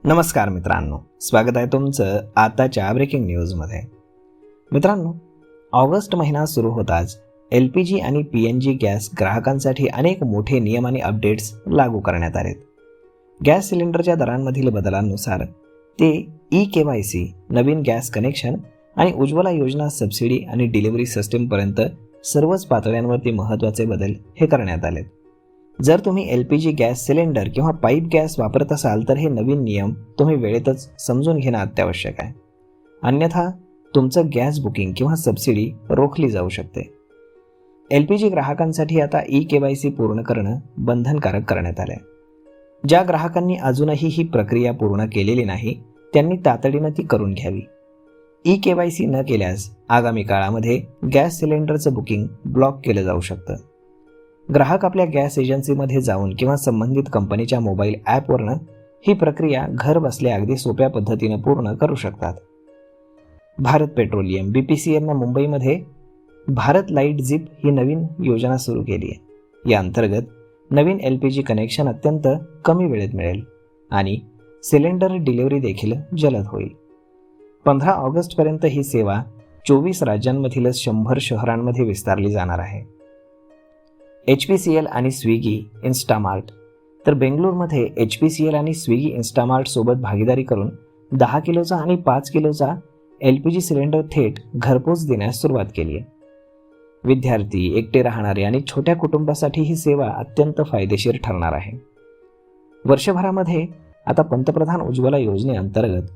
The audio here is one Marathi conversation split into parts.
नमस्कार मित्रांनो, स्वागत आहे तुमचं आताच्या ब्रेकिंग न्यूजमध्ये. मित्रांनो, ऑगस्ट महिना सुरू होताच LPG आणि PNG गॅस ग्राहकांसाठी अनेक मोठे नियम आणि अपडेट्स लागू करण्यात आलेत. गॅस सिलेंडरच्या दरांमधील बदलांनुसार ते eKYC, नवीन गॅस कनेक्शन आणि उज्ज्वला योजना सबसिडी आणि डिलिव्हरी सिस्टीमपर्यंत सर्वच पातळ्यांवरती महत्त्वाचे बदल हे करण्यात आलेत. जर तुम्ही LPG गॅस सिलेंडर किंवा पाईप गॅस वापरत असाल तर हे नवीन नियम तुम्ही वेळेतच समजून घेणं अत्यावश्यक आहे. अन्यथा तुमचं गॅस बुकिंग किंवा सबसिडी रोखली जाऊ शकते. LPG ग्राहकांसाठी आता eKYC पूर्ण करणं बंधनकारक करण्यात आलं आहे. ज्या ग्राहकांनी अजूनही ही प्रक्रिया पूर्ण केलेली नाही त्यांनी तातडीनं ती करून घ्यावी. eKYC न केल्यास आगामी काळामध्ये गॅस सिलेंडरचं बुकिंग ब्लॉक केलं जाऊ शकतं. ग्राहक आपल्या गॅस एजन्सीमध्ये जाऊन किंवा संबंधित कंपनीच्या मोबाईल ॲपवरनं ही प्रक्रिया घर बसल्या अगदी सोप्या पद्धतीनं पूर्ण करू शकतात. भारत पेट्रोलियम BPCL मुंबईमध्ये भारत लाईट झिप ही नवीन योजना सुरू केली आहे. या अंतर्गत नवीन LPG कनेक्शन अत्यंत कमी वेळेत मिळेल आणि सिलेंडर डिलिव्हरी देखील जलद होईल. 15 ऑगस्टपर्यंत ही सेवा 24 राज्यांमधील 100 शहरांमध्ये विस्तारली जाणार आहे. HPCL आणि स्विगी इन्स्टामार्ट तर बेंगळूरमध्ये HPCL आणि स्विगी इन्स्टामार्ट सोबत भागीदारी करून 10 किलोचा आणि 5 किलोचा LPG सिलेंडर थेट घरपोच देण्यास सुरुवात केली आहे. विद्यार्थी, एकटे राहणारे आणि छोट्या कुटुंबासाठी ही सेवा अत्यंत फायदेशीर ठरणार आहे. वर्षभरामध्ये आता पंतप्रधान उज्ज्वला योजनेअंतर्गत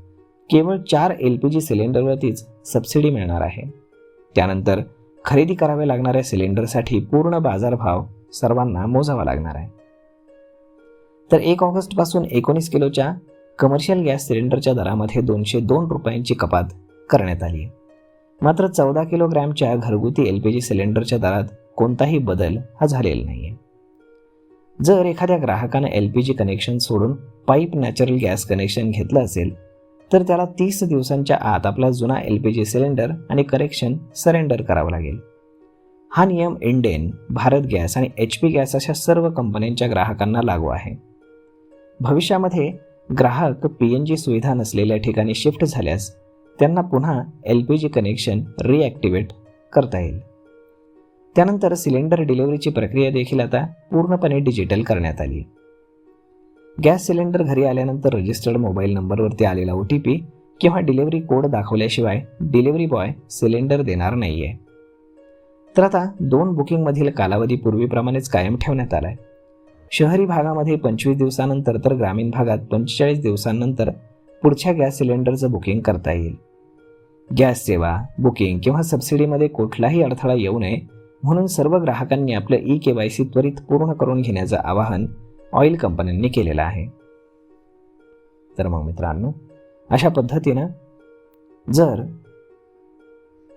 केवळ 4 LPG सिलेंडरवरतीच सबसिडी मिळणार आहे. त्यानंतर खरेदी कराव्या लागणाऱ्या सिलेंडरसाठी पूर्ण बाजारभाव सर्वांना मोजावा लागणार आहे. तर 1 ऑगस्टपासून 19 किलोच्या कमर्शियल गॅस सिलेंडरच्या दरामध्ये 202 रुपयांची कपात करण्यात आली आहे. मात्र 14 किलोग्रॅमच्या घरगुती LPG सिलेंडरच्या दरात कोणताही बदल हा झालेला नाही आहे. जर एखाद्या ग्राहकानं LPG कनेक्शन सोडून पाईप नॅचरल गॅस कनेक्शन घेतलं असेल तर त्याला 30 दिवसांच्या आत आपला जुना LPG सिलेंडर आणि कनेक्शन सरेंडर करावं लागेल. हा नियम इंडेन, भारत गॅस आणि HP गॅस अशा सर्व कंपन्यांच्या ग्राहकांना लागू आहे. भविष्यामध्ये ग्राहक PNG सुविधा नसलेल्या ठिकाणी शिफ्ट झाल्यास त्यांना पुन्हा LPG कनेक्शन रिॲक्टिवेट करता येईल. त्यानंतर सिलेंडर डिलिव्हरीची प्रक्रिया देखील आता पूर्णपणे डिजिटल करण्यात आली. गॅस सिलेंडर घरी आल्यानंतर रजिस्टर्ड मोबाईल नंबरवरती आलेला OTP किंवा डिलिव्हरी कोड दाखवल्याशिवाय डिलिव्हरी बॉय सिलेंडर देणार नाहीये. तर आता 2 बुकिंगमधील कालावधी पूर्वीप्रमाणेच कायम ठेवण्यात आला आहे. शहरी भागामध्ये 25 दिवसानंतर तर ग्रामीण भागात 45 दिवसांनंतर पुढच्या गॅस सिलेंडरचं बुकिंग करता येईल. गॅस सेवा, बुकिंग किंवा सबसिडीमध्ये कुठलाही अडथळा येऊ नये म्हणून सर्व ग्राहकांनी आपलं eKYC त्वरित पूर्ण करून घेण्याचं आवाहन ऑइल कंपन्यांनी केलेलं आहे. तर मग मित्रांनो, अशा पद्धतीनं जर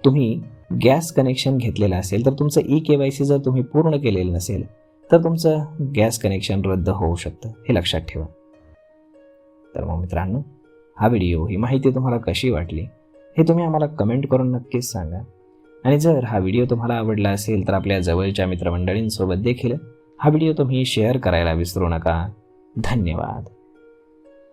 तुम्ही गॅस कनेक्शन घेतलेलं असेल तर तुमचं eKYC जर तुम्ही पूर्ण केलेलं नसेल तर तुमचं गॅस कनेक्शन रद्द होऊ शकतं, हे लक्षात ठेवा. तर मग मित्रांनो, हा व्हिडिओ, ही माहिती तुम्हाला कशी वाटली हे तुम्ही आम्हाला कमेंट करून नक्कीच सांगा. आणि जर हा व्हिडिओ तुम्हाला आवडला असेल तर आपल्या जवळच्या मित्रमंडळींसोबत देखील हा व्हिडिओ तुम्ही शेअर करायला विसरू नका. धन्यवाद.